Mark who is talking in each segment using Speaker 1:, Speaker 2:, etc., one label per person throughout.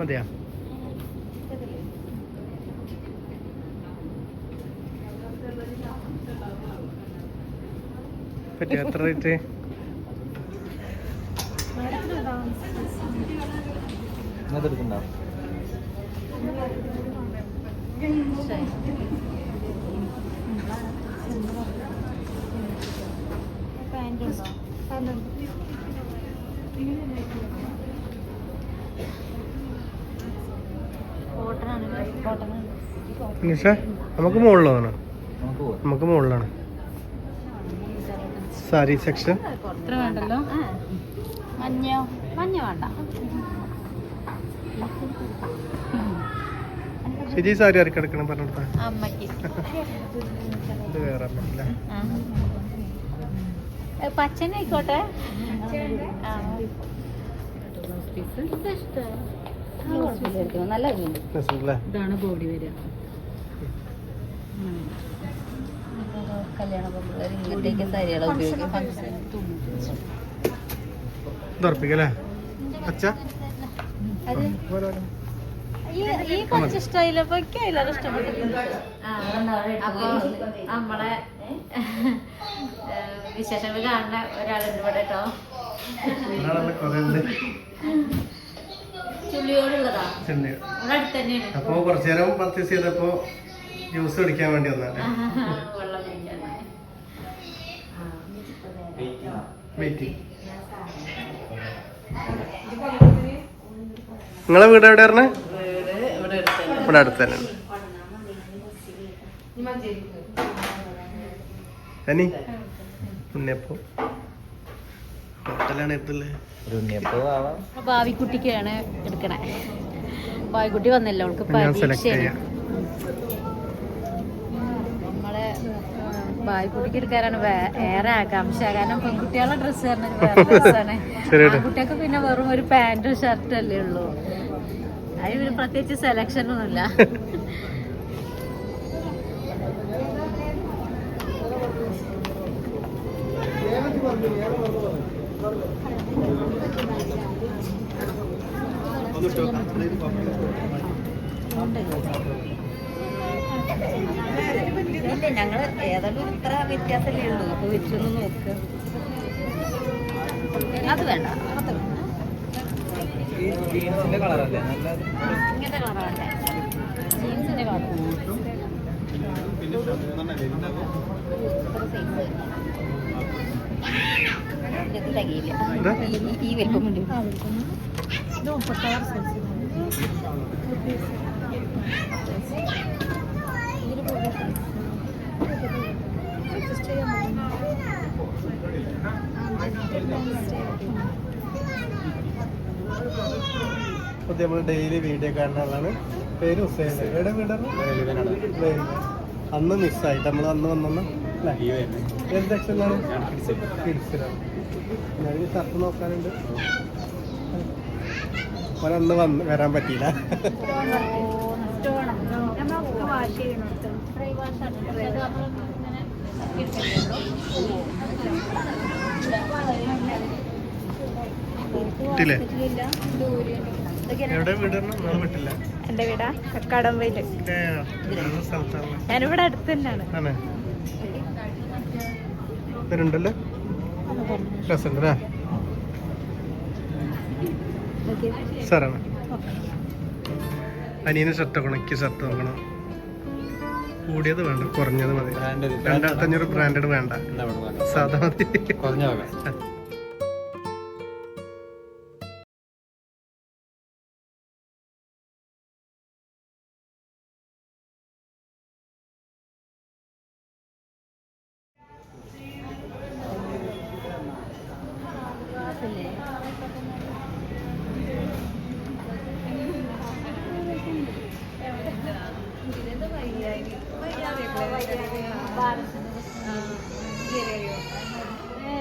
Speaker 1: മതിയാ? പറ്റിയ എത്ര റേറ്റ്? നിഷ നമുക്ക് മുകളിലാണ്, നമുക്ക് മുകളിലാണ് സാരി സെക്ഷൻ.
Speaker 2: എത്ര വേണ്ടല്ലോ? മഞ്ഞ വേണ്ട.
Speaker 1: ശരി, സാരി ആർക്കെടുക്കണം പറഞ്ഞെടുത്താ?
Speaker 2: അമ്മക്ക്.
Speaker 1: ഇത് വേറെ പറ്റില്ല.
Speaker 2: പച്ചനായിക്കോട്ടെ.
Speaker 3: നല്ല
Speaker 2: ഇതാണ് ബോഡി വരിക.
Speaker 3: കല്യാണ ഇങ്ങനത്തേക്ക് സാരികളെ ഉപയോഗിക്കും.
Speaker 1: ഇതർപ്പിക്കല്ലേ അച്ഛ?
Speaker 2: ഈ കൊച്ചു ഇഷ്ടമായില്ല, അപ്പൊ അതിലാണ് ഇഷ്ടപ്പെട്ടിട്ടുണ്ട്. അപ്പൊ നമ്മളെ വിശേഷങ്ങൾ കാണുന്ന ഒരാളുണ്ട് ഇവിടെ കേട്ടോ. ചുള്ളിയോടുള്ളതാ, ഇവിടെ അടുത്ത് തന്നെയാണ്.
Speaker 1: അപ്പൊ കുറച്ചു നേരം പർച്ചേസ് ചെയ്തപ്പോ ജ്യൂസ് കുടിക്കാൻ വേണ്ടി വന്നാണ്.
Speaker 2: വെള്ളം കുടിക്കാൻ.
Speaker 1: നിങ്ങളെ വീട് എവിടെ പറഞ്ഞേ? ഇവിടെ അടുത്ത് തന്നെ. അനി ഉണ്ണിയപ്പം ഹോട്ടലാണ് എടുത്തല്ലേ?
Speaker 2: ഭാവിക്കുട്ടിക്കാണ് എടുക്കണേ. ഭാവിക്കുട്ടി വന്നല്ലോ, അവൾക്ക് നമ്മളെ ഭാവിക്കുട്ടിക്ക് എടുക്കാനാണ് ഏറെ ആകാംക്ഷ. കാരണം പെൺകുട്ടികളുടെ ഡ്രസ്സ് പറഞ്ഞാൽ വേറെ ഡ്രസ്സാണ്. ആൺകുട്ടികൾക്ക് പിന്നെ വെറും ഒരു പാന്റും ഷർട്ടും അല്ലേ ഉള്ളൂ. അതിന് പ്രത്യേകിച്ച് സെലക്ഷൻ ഒന്നുമില്ല.
Speaker 3: ഞങ്ങള് ഏതായാലും ഇത്ര വ്യത്യാസമല്ലേ ഉള്ളൂ. അപ്പൊ വെച്ചൊന്ന് നോക്ക്. അത് വേണ്ട,
Speaker 2: ഇങ്ങനത്തെ കളറല്ലേ? ജീൻസിന്റെ കളർ.
Speaker 3: തികയില്ല. ഈ വലിപ്പം ഉണ്ട്.
Speaker 1: നമ്മൾ ഡെയിലി വീഡിയോ കാണുന്ന ആളാണ്. പേര് ഹുസൈൻ. എവിടെ വീടാണ്? അന്ന് മിസ്സായിട്ട് നമ്മൾ അന്ന് വന്ന ഏത് സെക്ഷനിലാണ്? കിഡ്സിലാണ്. ഞാൻ ഷർട്ട് നോക്കാനുണ്ട്. അന്ന് വരാൻ പറ്റിയില്ല. എവിടെ വീടാണ്? നമ്മൾ വിട്ടില്ല.
Speaker 2: എന്റെ വീടാ കക്കാടംപൊയില്. ഞാനിവിടെ അടുത്ത് തന്നെയാണ്.
Speaker 1: ഉണ്ടല്ലോ രസമുണ്ടല്ലേ? സാറാണ്. അനിയന് ഷർട്ട് നോക്കണം, എനിക്ക് ഷർട്ട് നോക്കണം. കൂടിയത് വേണ്ട, കുറഞ്ഞത് മതി. 2500 ബ്രാൻഡഡ് വേണ്ട, സാധാ മതി.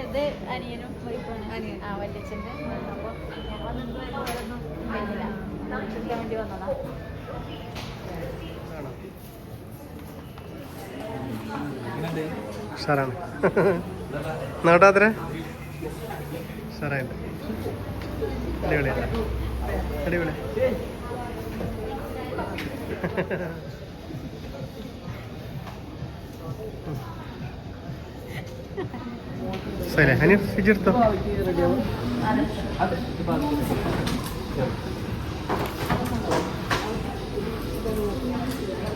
Speaker 2: ഇത് അനിയനും വല്യച്ഛൻ്റെ. അപ്പോൾ ഞങ്ങളൊന്നും താമസിക്കാൻ വേണ്ടി വന്നതാ.
Speaker 1: സാറാണ് നാട്ടാത്ര സാറായിട്ട് അടിപൊളിയല്ല? അടിപൊളി. ശരി അനി എടുത്തോ.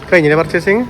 Speaker 1: കഴിഞ്ഞില്ലേ പർച്ചേസിങ്?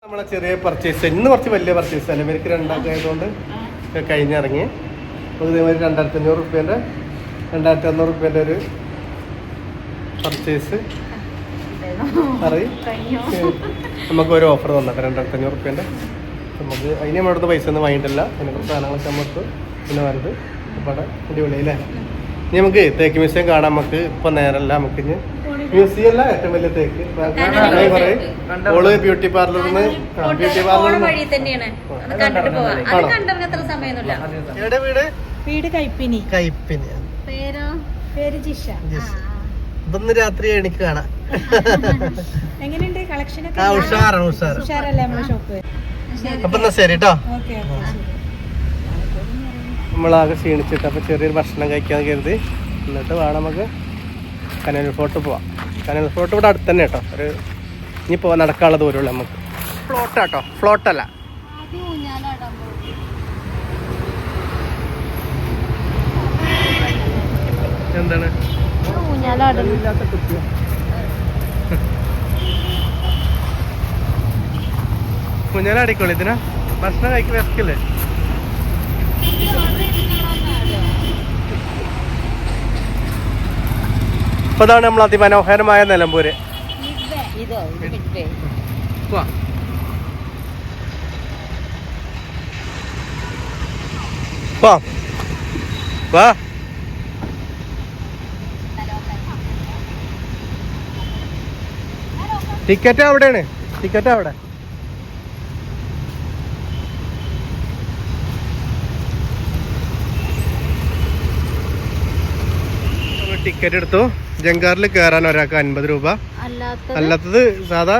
Speaker 1: നമ്മളെ ചെറിയ പർച്ചേസ് ഇന്ന് കുറച്ച് വലിയ പർച്ചേസ് അല്ല, ഇവർക്ക് രണ്ടാക്കായതുകൊണ്ട് കഴിഞ്ഞിറങ്ങി. അപ്പോൾ ഇതേമാതിരി 2500 റുപ്യേൻ്റെ 2600 റുപ്യേൻ്റെ ഒരു പർച്ചേസ് അറിയും. നമുക്ക് ഒരു ഓഫർ തന്നിട്ട് 2500 റുപ്യേൻ്റെ നമുക്ക് അതിന് നമ്മുടെ അടുത്ത് പൈസ ഒന്നും വാങ്ങിയിട്ടില്ല. അതിനെ കുറച്ച് സാധനങ്ങളൊക്കെ നമുക്ക് പിന്നെ വരുന്നത് ഇവിടെ അടിപൊളി അല്ലേ. ഇനി നമുക്ക് തേക്ക് മ്യൂസിയം കാണാം. നമുക്ക് ഇപ്പം നേരമല്ല, നമുക്ക് ഇനി മ്യൂസിയം അല്ല ഏറ്റവും വലിയ തേക്ക് പറയും. ഓള് ബ്യൂട്ടി പാർലറിന്ന് എവിടെ വീട്?
Speaker 2: വീട് കൈപ്പിനി.
Speaker 1: കൈപ്പിനി.
Speaker 2: പേര് ജിഷ.
Speaker 1: ഇതൊന്ന് രാത്രി എനിക്ക് കാണാം.
Speaker 2: എങ്ങനെയുണ്ട് കളക്ഷൻ?
Speaker 1: ഉഷാറാണ്,
Speaker 2: ഉഷാറല്ലേ നമ്മളെ ഷോപ്പ്?
Speaker 1: അപ്പൊ എന്നാ ശരി കേട്ടോ. നമ്മളാകെ ക്ഷീണിച്ചിട്ട് അപ്പൊ ചെറിയൊരു ഭക്ഷണം കഴിക്കാൻ കരുതി. എന്നിട്ട് വേണം നമുക്ക് കനൽ ഫോർട്ട് പോവാം. കനൽ ഫോർട്ട് ഇവിടെ അടുത്ത് തന്നെ കേട്ടോ. ഒരു ഇനി പോവാൻ നടക്കാനുള്ള ദൂരമുള്ളൂ നമുക്ക്. ഫ്ലോട്ടാട്ടോ, ഫ്ലോട്ടല്ല. എന്താണ് കുഞ്ഞാലടിക്കോളൂ. ഇതിനാ ഭക്ഷണം കഴിക്കാൻ വിശക്കില്ലേ? ഇപ്പൊ ഇതാണ് നമ്മൾ അതിമനോഹരമായ നിലമ്പൂര്. വാ ടിക്കറ്റ് അവിടെയാണ്, ടിക്കറ്റ് അവിടെ. ടിക്കറ്റ് എടുത്തു. ജങ്കാറിൽ കയറാൻ ഒരാൾക്ക് 50 രൂപ, അല്ലാത്തത് സാധാ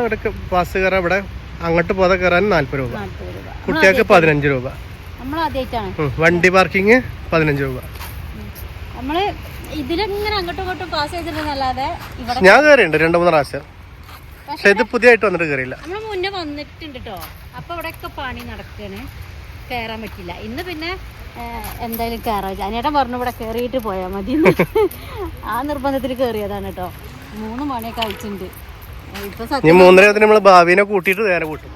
Speaker 1: പാസ് കയറാൻ ഇവിടെ അങ്ങോട്ട് പോകാതെ കയറാൻ 40 രൂപ, കുട്ടികൾക്ക് 15 രൂപ, വണ്ടി പാർക്കിങ് 15 രൂപ. ഞാൻ കയറിയുണ്ട് 2-3 പ്രാവശ്യം, പക്ഷെ ഇത് പുതിയതായിട്ട് വന്നിട്ട് കയറിയില്ല.
Speaker 2: നമ്മള് മുന്നേ വന്നിട്ടുണ്ട് കേട്ടോ. അപ്പൊ ഇവിടെയൊക്കെ പണി നടക്കാണ്, കയറാൻ പറ്റില്ല. ഇന്ന് പിന്നെ എന്തായാലും കയറാൻ അനിയേട്ടൻ പറഞ്ഞു ഇവിടെ കയറിയിട്ട് പോയാൽ മതി. ആ നിർബന്ധത്തിൽ കയറിയതാണ് കേട്ടോ. 3 മണിയൊക്കെ അയച്ചിട്ടുണ്ട്. ഇപ്പൊ
Speaker 1: 3:30 നമ്മള് ഭാവിനെ കൂട്ടിയിട്ട് നേരെ കൂട്ടും.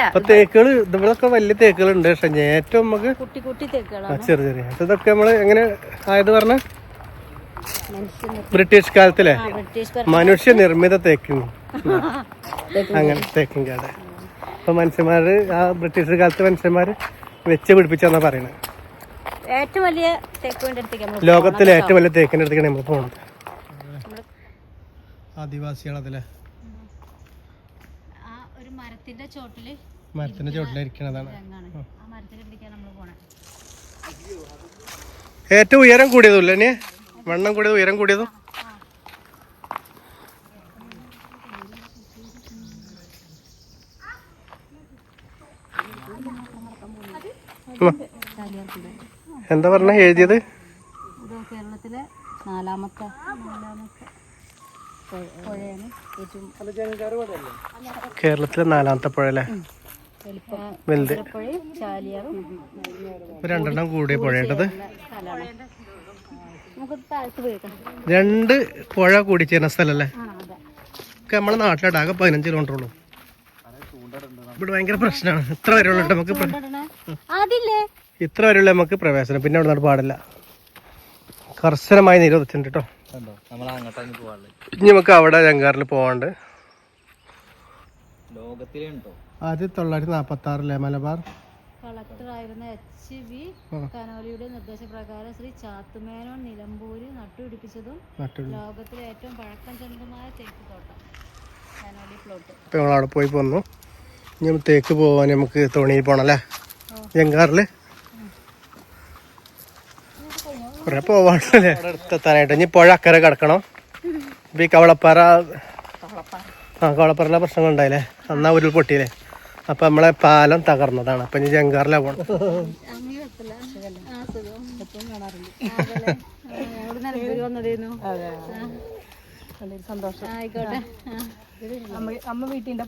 Speaker 1: അപ്പൊ തേക്കുകള് ഇവിടെയൊക്കെ വലിയ തേക്കുകളുണ്ട്. പക്ഷെ ഏറ്റവും നമുക്ക്
Speaker 2: കുട്ടി തേക്കുകളാണ്
Speaker 1: ചെറിയ ചെറിയ. ഇതൊക്കെ നമ്മള് എങ്ങനെ ആയത് പറഞ്ഞ ബ്രിട്ടീഷ് കാലത്തിലെ
Speaker 2: ബ്രിട്ടീഷ്
Speaker 1: മനുഷ്യ നിർമ്മിത തേക്കും അങ്ങനെ തേക്കും കാട്. അപ്പൊ മനുഷ്യന്മാര് ആ ബ്രിട്ടീഷ് കാലത്ത് മനുഷ്യന്മാര് വെച്ച് പിടിപ്പിച്ചെന്നാ പറയണത്.
Speaker 2: ഏറ്റവും വലിയ തേക്കിന്റെ അടുത്തേക്ക്
Speaker 1: ലോകത്തിലെ ഏറ്റവും വലിയ തേക്കിന്റെ അടുത്തേക്കാണ് നമ്മൾ പോകുന്നത്. ആദിവാസികളതിലെ
Speaker 2: ആ ഒരു മരത്തിന്റെ ചോട്ടില്
Speaker 1: ചോട്ടിലിരിക്കണതാണ്
Speaker 2: ആ മരത്തിന്റെ അടുത്തേക്കാണ് നമ്മൾ പോണേ.
Speaker 1: ഏറ്റവും ഉയരം കൂടിയതും ഇല്ല ഇനി വണ്ണം കൂടിയതും ഉയരം കൂടിയതും. എന്താ പറഞ്ഞ എഴുതിയത്?
Speaker 2: കേരളത്തിലെ നാലാമത്തെ പുഴയാണ്
Speaker 1: കേരളത്തിലെ 4ാമത്തെ പുഴ അല്ലേ? വലുത്.
Speaker 2: ചാലിയാറും
Speaker 1: രണ്ടെണ്ണം കൂടിയ പുഴയുണ്ടത്.
Speaker 2: നമുക്ക് താഴത്ത് പോയേക്കാം.
Speaker 1: 2 പുഴ കൂടി ചേരുന്ന സ്ഥലല്ലേ? നമ്മളെ നാട്ടിലാകെ 15 കിലോമീറ്റർ ഉള്ളൂ. ഇവിടെ ഭയങ്കര പ്രശ്നമാണ്. ഇത്ര വരെയുള്ള നമുക്ക് ഇത്ര വരെയുള്ള നമുക്ക് പ്രവേശനം, പിന്നെ അവിടെ നിന്ന് പാടില്ല. കർശനമായി നിരോധിച്ചിട്ടുണ്ട് കേട്ടോ. ഇനി നമുക്ക് അവിടെ ജങ്കാറിൽ പോവാണ്ട്. 1946 മലബാർ
Speaker 2: കളക്ടറായിരുന്ന HV കനോലിയുടെ നിർദ്ദേശപ്രകാരം ശ്രീ ചാത്തുമേനോൻ നിലമ്പൂരിൽ നട്ടുപിടിപ്പിച്ചതും ലോകത്തിലെ ഏറ്റവും പഴക്കം ചെന്നതുമായ തേക്ക് തോട്ടം കനോലി പ്ലോട്ട്.
Speaker 1: ഇപ്പൊ നമ്മളവിടെ പോയി പോന്നു. ഇനി തേക്ക് പോവാൻ നമുക്ക് തോണിയിൽ പോണം അല്ലേ? ജങ്കാറില് കുറെ പോവാണല്ലേ അവിടെ അടുത്തെത്താനായിട്ട്. ഇനി പുഴ അക്കരെ കിടക്കണം. ഇപ്പൊ ഈ കവളപ്പാറ കവളപ്പാറയിലെ പ്രശ്നങ്ങൾ ഉണ്ടായില്ലേ? അന്നാ ഉരുൾപൊട്ടിയില്ലേ? അപ്പൊ നമ്മളെ പാലം തകർന്നതാണ്. അപ്പൊ ഇനി ജങ്കാറിലാ പോണം.
Speaker 2: സന്തോഷം. ആയിക്കോട്ടെ. അമ്മ വീട്ടിന്റെ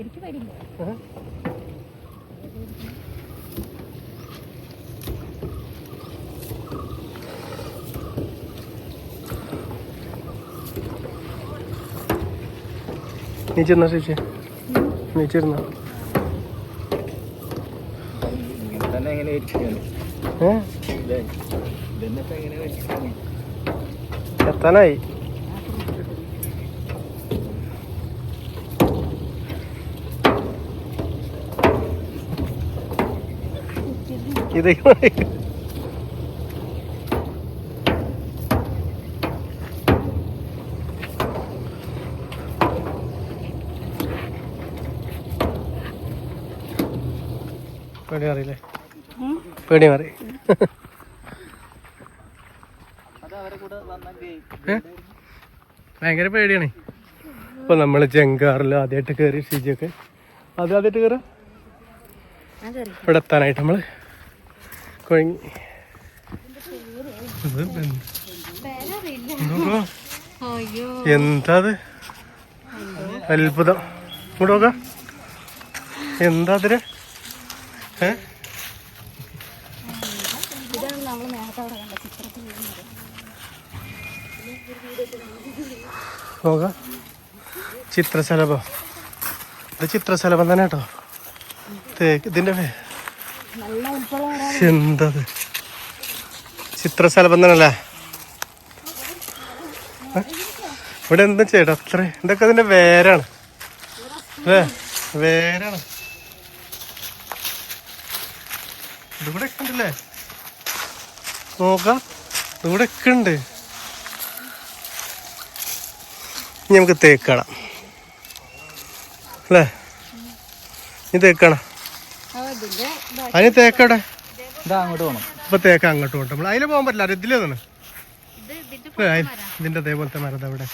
Speaker 2: എനിക്ക് പേടിയില്ല.
Speaker 1: നീച്ചിരുന്നോ ചേച്ചി? നീച്ചിരുന്നോ? എത്താനായി. ഇതേക്ക് പേടി മാറിയില്ലേ? പേടി മാറി. ഭയങ്കര പേടിയാണ്. ഇപ്പൊ നമ്മള് ജങ്കാറിൽ ആദ്യമായിട്ട് കയറി. ഷിജിയൊക്കെ ആദ്യമായിട്ട് കയറാം. ഇവിടെ എത്താനായിട്ട് നമ്മള് കൊഴങ്ങി. എന്താ അത്ഭുതം. ഇങ്ങോട്ട് നോക്കാം. എന്താ അതിന്? നോക്കാം. ചിത്രശലഭം. ഇത് ചിത്രശലഭം തന്നെ കേട്ടോ. ഇതിന്റെ എന്തത്? ചിത്രശലഭം തന്നെയല്ലേ? ഇവിടെ എന്താ ചേട്ടാ അത്ര? ഇതൊക്കെ അതിന്റെ വേരാണ് അല്ലേ? വേരാണ്. ഇതിവിടെ ഒക്കെ ഉണ്ടല്ലേ? നോക്കാം. ഇവിടെ ഒക്കെ ഉണ്ട്. ഇനി നമുക്ക് തേക്ക് കാണാം അല്ലേ? ഇനി തേക്ക് കാണാം. അതിന് തേക്കവിടെ അങ്ങോട്ട് പോകണം. ഇപ്പൊ തേക്ക് അങ്ങോട്ട് പോകട്ടെ. നമ്മൾ അതിൽ പോകാൻ പറ്റില്ല. ഇതിലേതാണ് ഇതിന്റെ അതേപോലത്തെ മരം. അവിടെ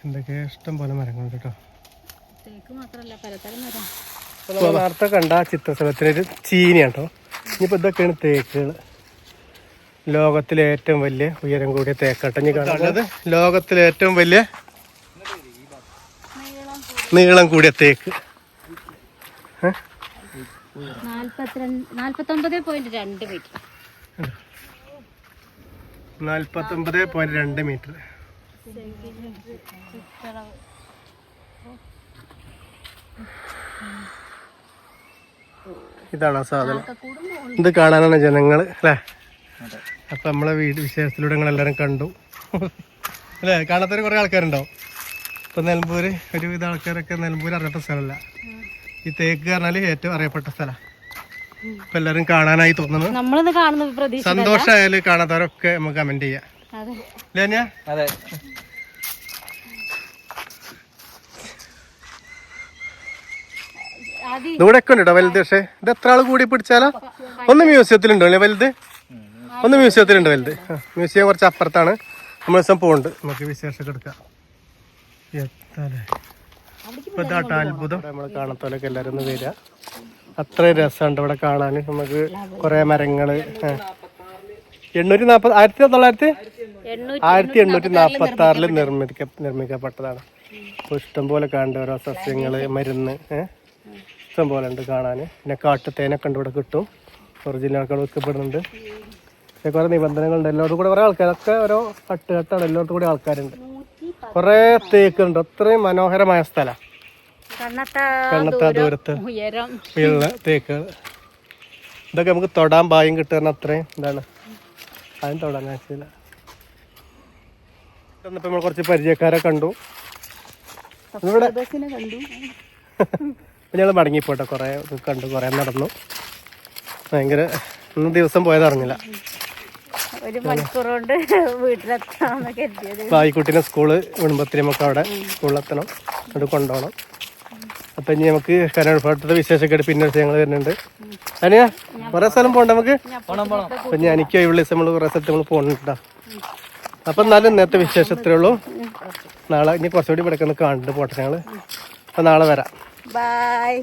Speaker 1: എന്തൊക്കെ ഇഷ്ടം പോലെ മരങ്ങളുണ്ട് കേട്ടോ. നേരത്തെ കണ്ട ചിത്രശലഭത്തിനൊരു ചീനിയാണ് കേട്ടോ. ഇനിയിപ്പോ ഇതൊക്കെയാണ് തേക്കുകൾ. ലോകത്തിലെ ഏറ്റവും വലിയ ഉയരം കൂടിയ തേക്കാട്ടം ഇനി കാണുന്നത്. ലോകത്തിലെ ഏറ്റവും വലിയ നീളം കൂടിയ തേക്ക്.
Speaker 2: 49.2 മീറ്റർ.
Speaker 1: 49.2 മീറ്റർ. ഇതാണ് സാധനം. ഇത് കാണാനാണ് ജനങ്ങൾ അല്ലേ? അപ്പൊ നമ്മളെ വീട് വിശേഷത്തിലൂടെ എല്ലാവരും കണ്ടു അല്ലേ? കാണാത്തൊരു കുറെ ആൾക്കാരുണ്ടാവും. ഇപ്പൊ നിലമ്പൂര് ഒരുവിധ ആൾക്കാരൊക്കെ നിലമ്പൂർ അറിയപ്പെട്ട സ്ഥലമല്ല. ഈ തേക്ക് പറഞ്ഞാല് ഏറ്റവും അറിയപ്പെട്ട സ്ഥലം. ഇപ്പൊ എല്ലാരും കാണാനായി തോന്നുന്നു. സന്തോഷമായാലും കാണാത്തവരൊക്കെ നമുക്ക് കമന്റ് ചെയ്യാം.
Speaker 3: അതെ.
Speaker 1: ഇവിടെ ഒക്കെ ഉണ്ടോ വലുത്? പക്ഷെ ഇത് എത്ര ആൾ കൂടി പിടിച്ചാലോ? ഒന്ന് മ്യൂസിയത്തിലുണ്ടോ അല്ലേ വലുത്? ഒന്ന് മ്യൂസിയത്തിലുണ്ട് വലുത്. മ്യൂസിയം കുറച്ച് അപ്പുറത്താണ്. നമ്മൾ ദിവസം പോകുന്നുണ്ട്. നമുക്ക് വിശേഷമൊക്കെ എടുക്കാം. ഇപ്പൊ ഇതാട്ടോ അത്ഭുതം. നമ്മൾ കാണത്തോലൊക്കെ എല്ലാവരും ഒന്ന് വരിക. അത്രയും രസമുണ്ട് ഇവിടെ കാണാൻ. നമുക്ക് കുറെ മരങ്ങള് 1846 നിർമ്മിക്കപ്പെട്ടതാണ്. ഇഷ്ടം പോലെ കണ്ട് ഓരോ സസ്യങ്ങള്, മരുന്ന് ഇഷ്ടം പോലെ ഉണ്ട് കാണാൻ. പിന്നെ കാട്ടുതേനൊക്കെ ഉണ്ട് ഇവിടെ കിട്ടും. ഒറിജിനലൊക്കെ വിൽക്കപ്പെടുന്നുണ്ട്. പക്ഷെ കുറെ നിബന്ധനകളുണ്ട്. എല്ലാവരും കൂടെ കുറെ ആൾക്കാരൊക്കെ ഓരോ കട്ടാണ്. എല്ലായിടത്തും കൂടി ആൾക്കാരുണ്ട്. കുറെ തേക്കുണ്ട്. അത്രയും മനോഹരമായ സ്ഥലം. കണ്ണത്താ ദൂരത്ത് ഉള്ള തേക്കുകൾ. ഇതൊക്കെ നമുക്ക് തൊടാൻ ഭാഗ്യം കിട്ടുന്ന അത്രയും ഇതാണ്. അതും തൊടാൻ ആവശ്യമില്ല. ഇപ്പൊ നമ്മൾ കുറച്ച് പരിചയക്കാരെ കണ്ടു. ഇവിടെ ഞങ്ങൾ മടങ്ങിപ്പോട്ടെ. കുറെ കണ്ടു, കുറെ നടന്നു. ഭയങ്കര ഇന്ന് ദിവസം പോയത് അറിഞ്ഞില്ല. ഭായിക്കുട്ടീനെ സ്കൂള് വിടുമ്പത്തിന് നമുക്ക് അവിടെ സ്കൂളിലെത്തണം. എന്നിട്ട് കൊണ്ടുപോകണം. അപ്പൊ ഇനി നമുക്ക് കനോട്ടത്തെ വിശേഷമൊക്കെ പിന്നെ ഞങ്ങൾ വരുന്നുണ്ട്. അനിയാ കുറെ സ്ഥലം പോകണ്ട നമുക്ക്. അപ്പൊ ഞാൻ എനിക്ക് ഒഴിവുള്ള നമ്മൾ കുറെ സ്ഥലത്ത് നമ്മൾ പോകണിട്ടാ. അപ്പൊ എന്നാലും ഇന്നത്തെ വിശേഷത്രേ ഉള്ളൂ. നാളെ ഇനി കുറച്ചുകൂടി ഇവിടെ കണ്ടിട്ട് പോട്ടെ ഞങ്ങള്. അപ്പൊ നാളെ വരാം.
Speaker 2: ബൈ.